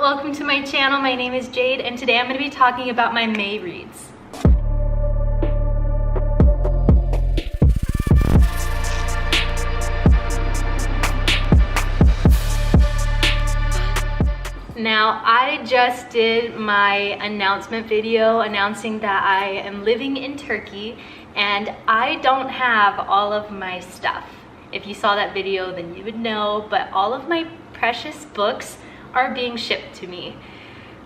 welcome to my channel. My name is Jade and today I'm going to be talking about my May reads. Now, I just did my announcement video announcing that I am living in Turkey and I don't have all of my stuff. If you saw that video, then you would know, but all of my precious books are being shipped to me.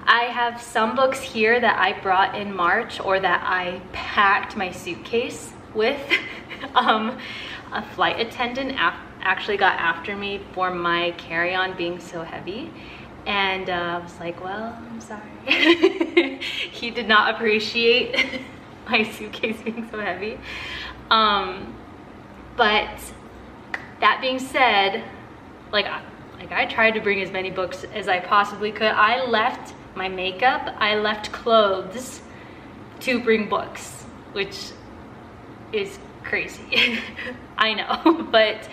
I have some books here that I brought in March or that I packed my suitcase with. A flight attendant actually got after me for my carry-on being so heavy. And I was like, well, I'm sorry. He did not appreciate my suitcase being so heavy. But that being said, I tried to bring as many books as I possibly could. I left my makeup, I left clothes to bring books, which is crazy. I know, but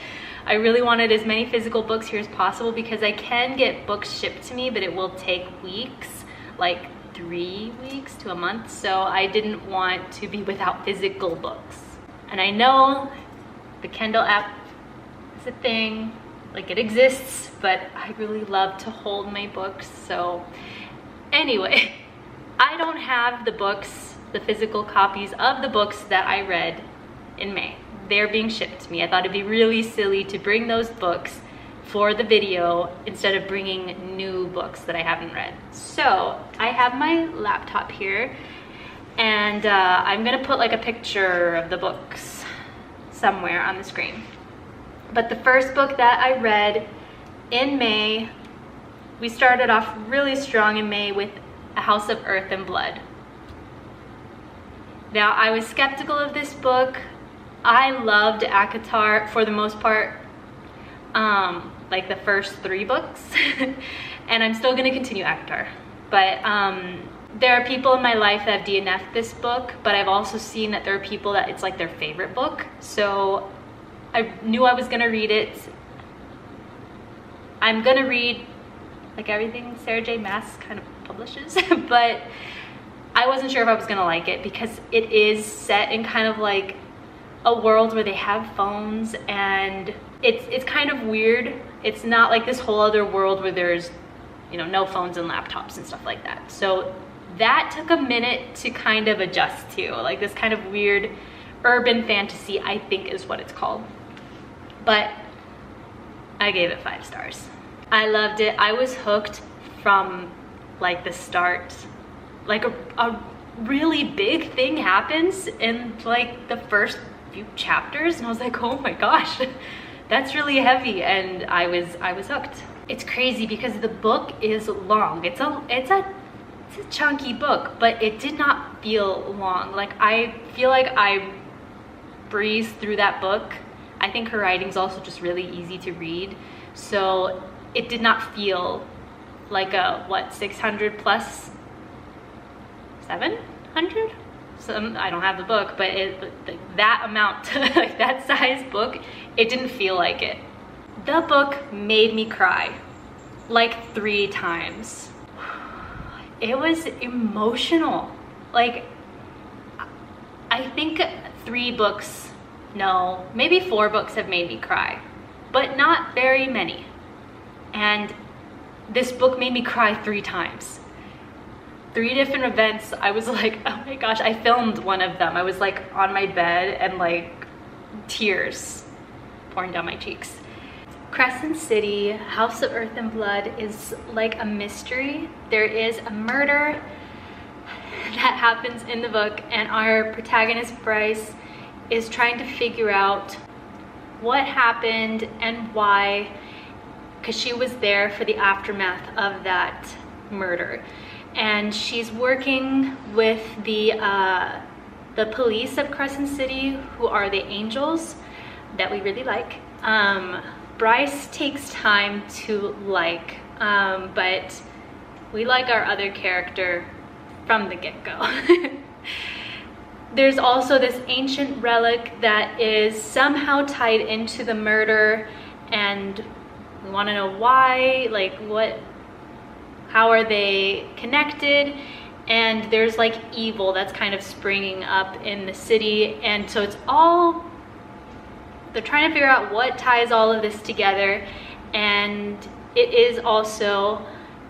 I really wanted as many physical books here as possible because I can get books shipped to me, but it will take weeks, like 3 weeks to a month. So I didn't want to be without physical books. And I know the Kindle app is a thing, like it exists, but I really love to hold my books. So anyway, I don't have the books, the physical copies of the books that I read in May. They're being shipped to me. I thought it'd be really silly to bring those books for the video instead of bringing new books that I haven't read. So I have my laptop here and I'm gonna put like a picture of the books somewhere on the screen. But the first book that I read in May, we started off really strong in May with A House of Earth and Blood. Now, I was skeptical of this book. I loved ACOTAR for the most part, like the first 3 books, and I'm still gonna continue ACOTAR. But there are people in my life that have DNF'd this book, but I've also seen that there are people that it's like their favorite book. So I knew I was gonna read it. I'm gonna read like everything Sarah J. Maas kind of publishes, but I wasn't sure if I was gonna like it because it is set in kind of like a world where they have phones and it's kind of weird. It's not like this whole other world where there's, you know, no phones and laptops and stuff like that. So that took a minute to kind of adjust to, like this kind of weird urban fantasy, I think is what it's called. But I gave it 5 stars. I loved it. I was hooked from like the start. Like a really big thing happens in like the first few chapters and I was like, oh my gosh, that's really heavy, and I was hooked. It's crazy because the book is long. It's a chunky book, but it did not feel long. Like I feel like I breezed through that book. I think her writing's also just really easy to read, so it did not feel like a what, 600 plus 700. I don't have the book, but that amount, like that size book, it didn't feel like it. The book made me cry like 3 times. It was emotional. Like I think 3 books, no, maybe 4 books have made me cry, but not very many. And this book made me cry 3 times. 3 different events. I was like, oh my gosh, I filmed one of them. I was like on my bed and like tears pouring down my cheeks. Crescent City, House of Earth and Blood is like a mystery. There is a murder that happens in the book and our protagonist Bryce is trying to figure out what happened and why, because she was there for the aftermath of that murder. And she's working with the police of Crescent City, who are the Angels, that we really like. Bryce takes time to like, but we like our other character from the get-go. There's also this ancient relic that is somehow tied into the murder, and we want to know why, like how are they connected, and there's like evil that's kind of springing up in the city, and so it's all, they're trying to figure out what ties all of this together. And it is also,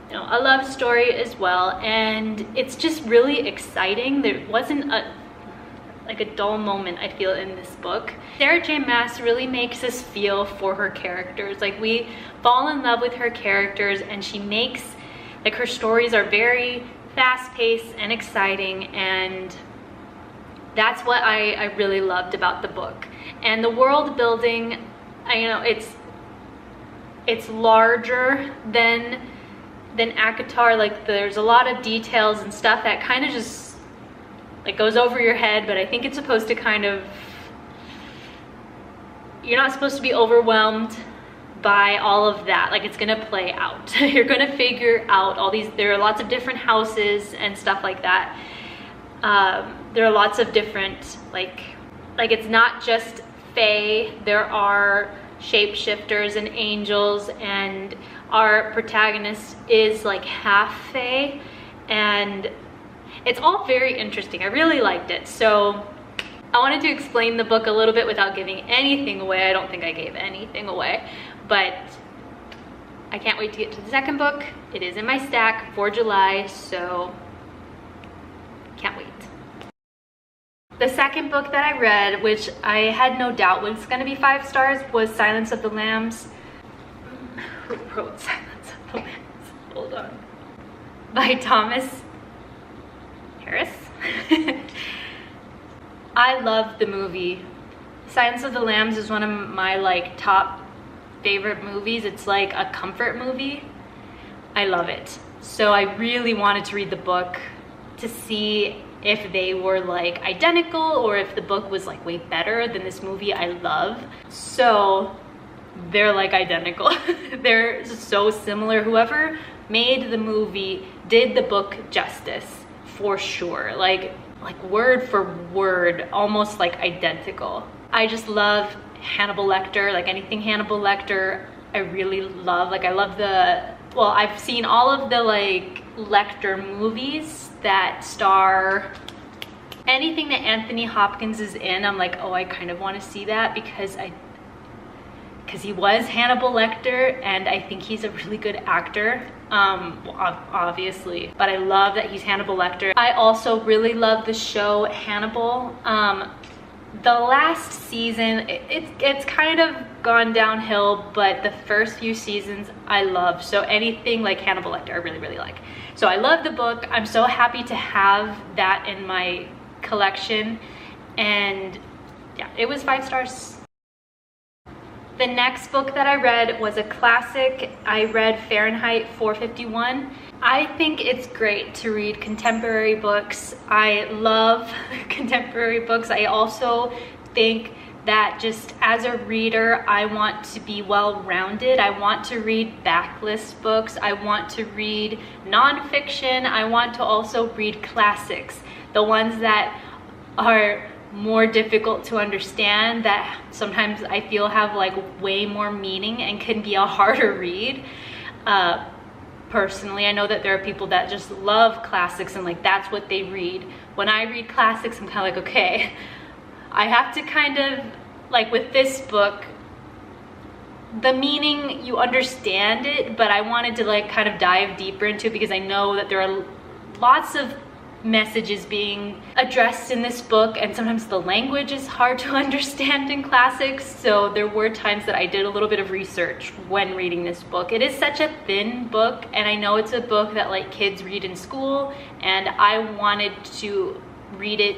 you know, a love story as well, and it's just really exciting. There wasn't a dull moment, I feel, in this book. Sarah J. Maas really makes us feel for her characters. Like, we fall in love with her characters, and she makes, like, her stories are very fast-paced and exciting, and that's what I really loved about the book. And the world building, you know, it's larger than ACOTAR. Like, there's a lot of details and stuff that kind of just like goes over your head, but I think it's supposed to kind of, you're not supposed to be overwhelmed by all of that. Like, it's gonna play out. You're gonna figure out all these, there are lots of different houses and stuff like that. There are lots of different, like it's not just fae, there are shapeshifters and angels, and our protagonist is like half fae, and it's all very interesting. I really liked it. So I wanted to explain the book a little bit without giving anything away. I don't think I gave anything away, but I can't wait to get to the second book. It is in my stack for July, so can't wait. The second book that I read, which I had no doubt was going to be 5 stars, was Silence of the Lambs. Who wrote Silence of the Lambs? Hold on. By Thomas Harris. I love the movie. Silence of the Lambs is one of my like top favorite movies. It's like a comfort movie. I love it. So I really wanted to read the book to see if they were like identical or if the book was like way better than this movie I love. So they're like identical. They're so similar. Whoever made the movie did the book justice for sure. Like word for word, almost like identical. I just love Hannibal Lecter. Like anything Hannibal Lecter I really love. Like I love well, I've seen all of the like Lecter movies that star anything that Anthony Hopkins is in. I'm like, oh, I kind of want to see that because he was Hannibal Lecter, and I think he's a really good actor, obviously, but I love that he's Hannibal Lecter. I also really love the show Hannibal. The last season, it's kind of gone downhill, but the first few seasons I love. So anything like Hannibal Lecter I really, really like. So I love the book. I'm so happy to have that in my collection, and yeah, it was 5 stars. The next book that I read was a classic. I read Fahrenheit 451. I think it's great to read contemporary books. I love contemporary books. I also think that just as a reader, I want to be well-rounded. I want to read backlist books. I want to read nonfiction. I want to also read classics, the ones that are more difficult to understand, that sometimes I feel have like way more meaning and can be a harder read. Personally, I know that there are people that just love classics and like that's what they read. When I read classics, I'm kind of like, okay, I have to kind of, like with this book, the meaning, you understand it, but I wanted to like kind of dive deeper into it because I know that there are lots of messages being addressed in this book, and sometimes the language is hard to understand in classics. So there were times that I did a little bit of research when reading this book. It is such a thin book, and I know it's a book that like kids read in school, and I wanted to read it.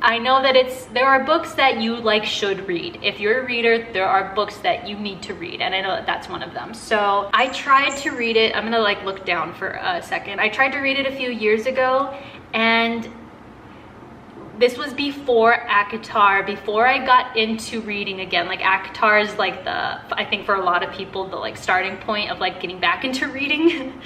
I know that there are books that you like should read. If you're a reader, there are books that you need to read, and I know that that's one of them. So I tried to read it. I'm gonna like look down for a second. I tried to read it a few years ago, and this was before ACOTAR, before I got into reading again. Like ACOTAR is like I think for a lot of people, the like starting point of like getting back into reading.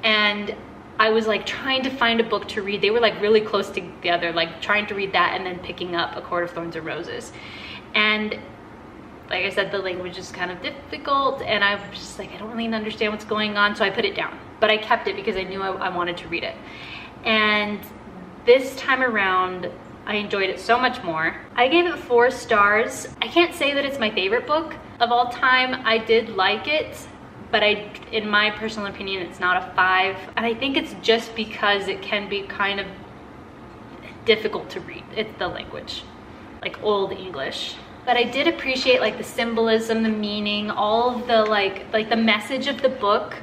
And I was like trying to find a book to read. They were like really close together, like trying to read that and then picking up A Court of Thorns and Roses. And like I said, the language is kind of difficult, and I was just like, I don't really understand what's going on, so I put it down. But I kept it because I knew I wanted to read it. And this time around, I enjoyed it so much more. I gave it 4 stars. I can't say that it's my favorite book of all time. I did like it, but in my personal opinion, it's not a 5. And I think it's just because it can be kind of difficult to read. It's the language, like Old English. But I did appreciate like the symbolism, the meaning, all of the like the message of the book.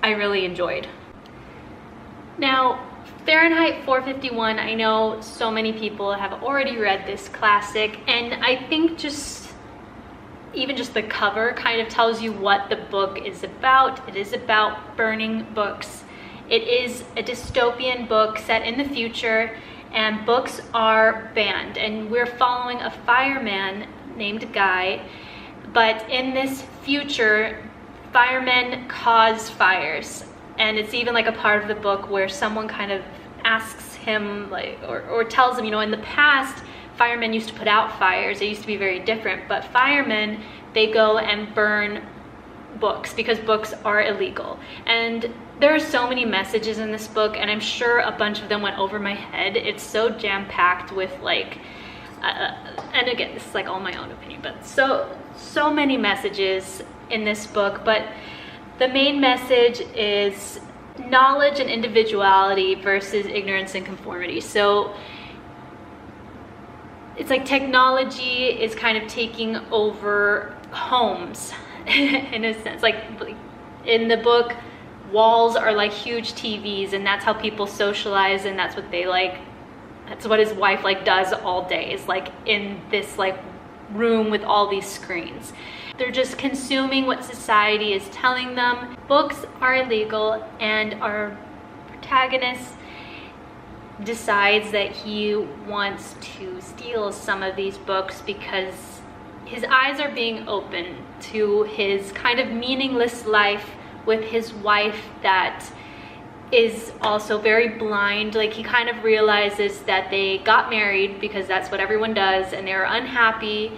I really enjoyed. Now, Fahrenheit 451, I know so many people have already read this classic, and I think even just the cover kind of tells you what the book is about. It is about burning books. It is a dystopian book set in the future, and books are banned, and we're following a fireman named Guy. But in this future, firemen cause fires, and it's even like a part of the book where someone kind of asks him, like, or tells him, you know, in the past firemen used to put out fires. It used to be very different, but firemen, they go and burn books because books are illegal. And there are so many messages in this book, and I'm sure a bunch of them went over my head. It's so jam-packed with like and again, this is like all my own opinion, but so many messages in this book. But the main message is knowledge and individuality versus ignorance and conformity. So it's like technology is kind of taking over homes in a sense. Like in the book, walls are like huge TVs, and that's how people socialize, and that's what they like. That's what his wife like does all day, is like in this like room with all these screens. They're just consuming what society is telling them. Books are illegal, and our protagonist decides that he wants to steal some of these books because his eyes are being opened to his kind of meaningless life with his wife that is also very blind. Like, he kind of realizes that they got married because that's what everyone does, and they're unhappy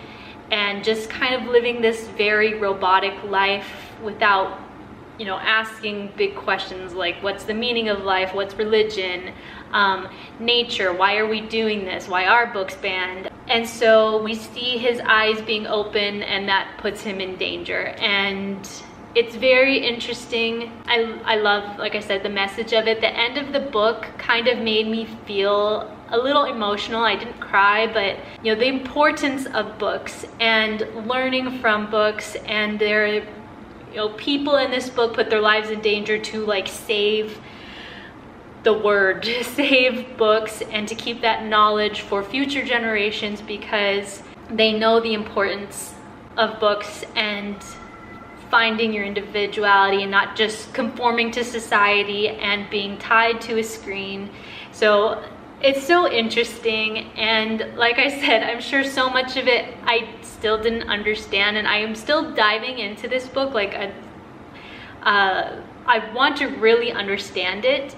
and just kind of living this very robotic life without, you know, asking big questions like, what's the meaning of life? What's religion? Nature, why are we doing this? Why are books banned? And so we see his eyes being open, and that puts him in danger. And it's very interesting. I love, like I said, the message of it. The end of the book kind of made me feel a little emotional. I didn't cry, but you know, the importance of books and learning from books, and there, you know, people in this book put their lives in danger to like save the word, to save books, and to keep that knowledge for future generations, because they know the importance of books and finding your individuality and not just conforming to society and being tied to a screen. So it's so interesting, and like I said, I'm sure so much of it I still didn't understand, and I am still diving into this book. Like I want to really understand it,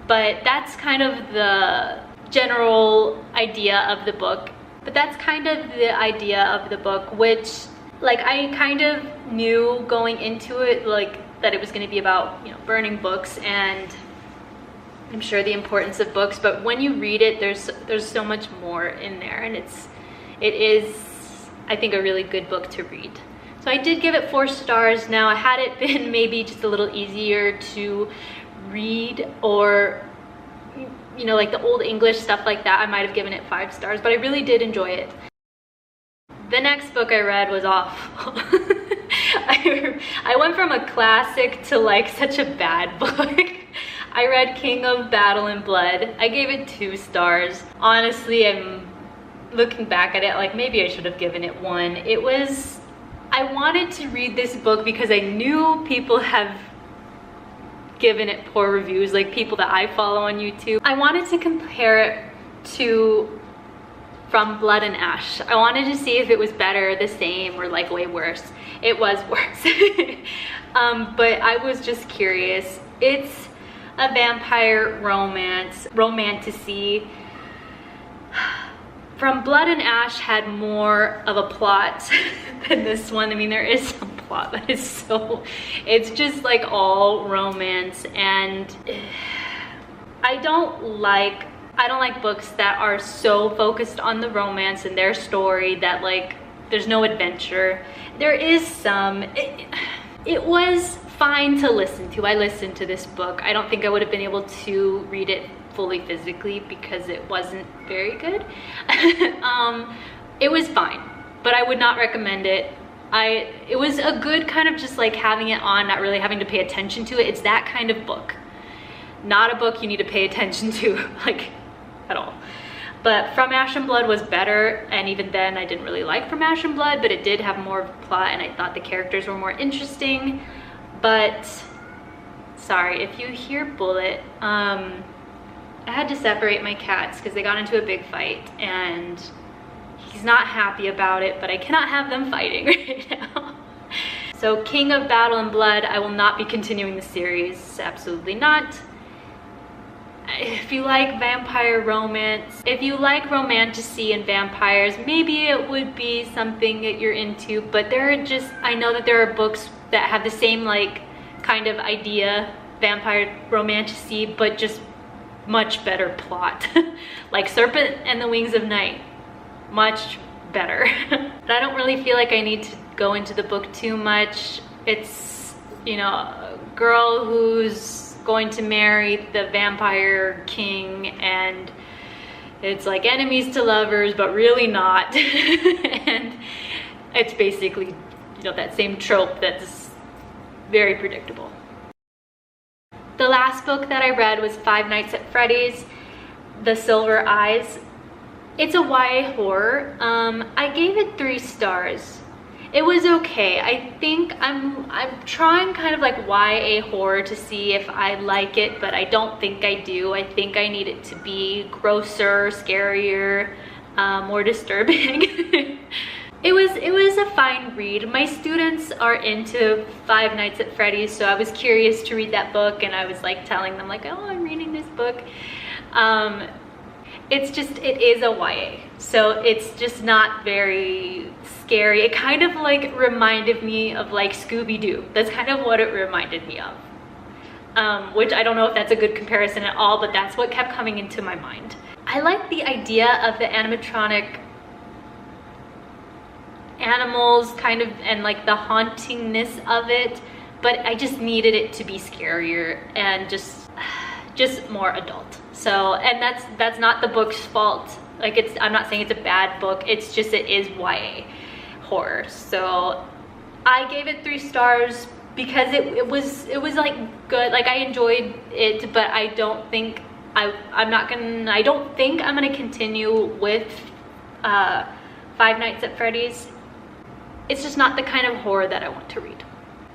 but that's kind of the general idea of the book. But that's kind of the idea of the book, which, like, I kind of knew going into it, like, that it was going to be about, you know, burning books, and I'm sure the importance of books. But when you read it, there's so much more in there, and it is, I think, a really good book to read. So I did give it 4 stars. Now, had it been maybe just a little easier to read, or, you know, like the Old English stuff like that, I might have given it 5 stars, but I really did enjoy it. The next book I read was awful. I went from a classic to like such a bad book. I read King of Battle and Blood. I gave it 2 stars. Honestly, I'm looking back at it, like maybe I should have given it 1. I wanted to read this book because I knew people have given it poor reviews, like people that I follow on YouTube. I wanted to compare it to From Blood and Ash. I wanted to see if it was better, the same, or like way worse. It was worse. But I was just curious. It's a vampire romance, romantasy. From Blood and Ash had more of a plot than this one. I mean, there is some plot, but it's just like all romance, and I don't like books that are so focused on the romance and their story that like there's no adventure. There is some. It was fine to listen to. I listened to this book. I don't think I would have been able to read it fully physically because it wasn't very good. It was fine, but I would not recommend it. It was a good kind of just like having it on, not really having to pay attention to it. It's that kind of book. Not a book you need to pay attention to, like, at all. But From Ash and Blood was better, and even then I didn't really like From Ash and Blood, but it did have more of a plot, and I thought the characters were more interesting. But, sorry, if you hear Bullet, I had to separate my cats because they got into a big fight, and he's not happy about it, but I cannot have them fighting right now. So King of Battle and Blood, I will not be continuing the series, absolutely not. If you like vampire romance, if you like romantasy and vampires, maybe it would be something that you're into, but I know that there are books that have the same like kind of idea, vampire romantasy, but just much better plot. Like Serpent and the Wings of Night, much better. But I don't really feel like I need to go into the book too much. It's, you know, a girl who's going to marry the vampire king, and it's like enemies to lovers, but really not. And it's basically, you know, that same trope that's very predictable. The last book that I read was Five Nights at Freddy's, The Silver Eyes. It's a YA horror. I gave it 3 stars. It was okay. I think I'm trying kind of like YA horror to see if I like it, but I don't think I do. I think I need it to be grosser, scarier, more disturbing. It was a fine read. My students are into Five Nights at Freddy's, so I was curious to read that book, and I was like telling them like, oh, I'm reading this book. It is a YA, so it's just not very scary. It kind of like reminded me of like Scooby-Doo. That's kind of what it reminded me of. Which I don't know if that's a good comparison at all, but that's what kept coming into my mind. I like the idea of the animatronic animals kind of, and like the hauntingness of it, but I just needed it to be scarier and just more adult. So, and that's not the book's fault. Like, I'm not saying it's a bad book, it's just it is YA horror. So I gave it 3 stars because it was like good. Like, I enjoyed it, but I don't think I'm gonna continue with Five Nights at Freddy's. It's just not the kind of horror that I want to read.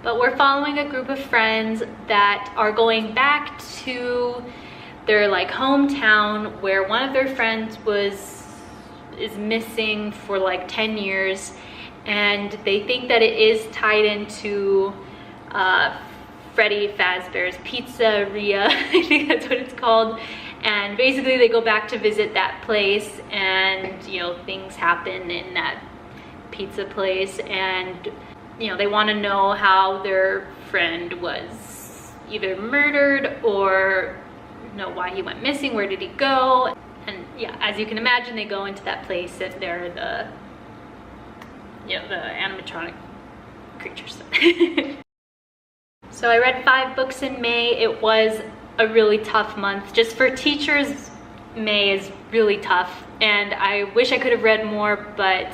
But we're following a group of friends that are going back to their like hometown where one of their friends is missing for like 10 years, and they think that it is tied into Freddy Fazbear's Pizzeria. I think that's what it's called. And basically they go back to visit that place, and you know, things happen in that pizza place, and you know, they want to know how their friend was either murdered or know why he went missing, where did he go. And yeah, as you can imagine, they go into that place and they're the animatronic creatures. So I read 5 books in May. It was a really tough month. Just for teachers, May is really tough, and I wish I could have read more, but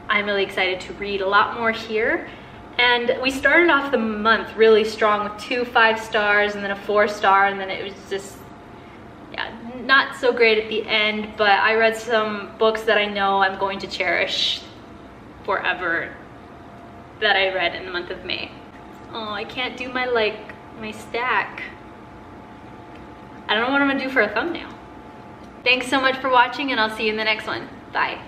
I'm really excited to read a lot more here. And we started off the month really strong with 2 5-stars and then a 4-star, and then it was just, yeah, not so great at the end. But I read some books that I know I'm going to cherish forever that I read in the month of May. Oh, I can't do my stack. I don't know what I'm gonna do for a thumbnail. Thanks so much for watching, and I'll see you in the next one. Bye.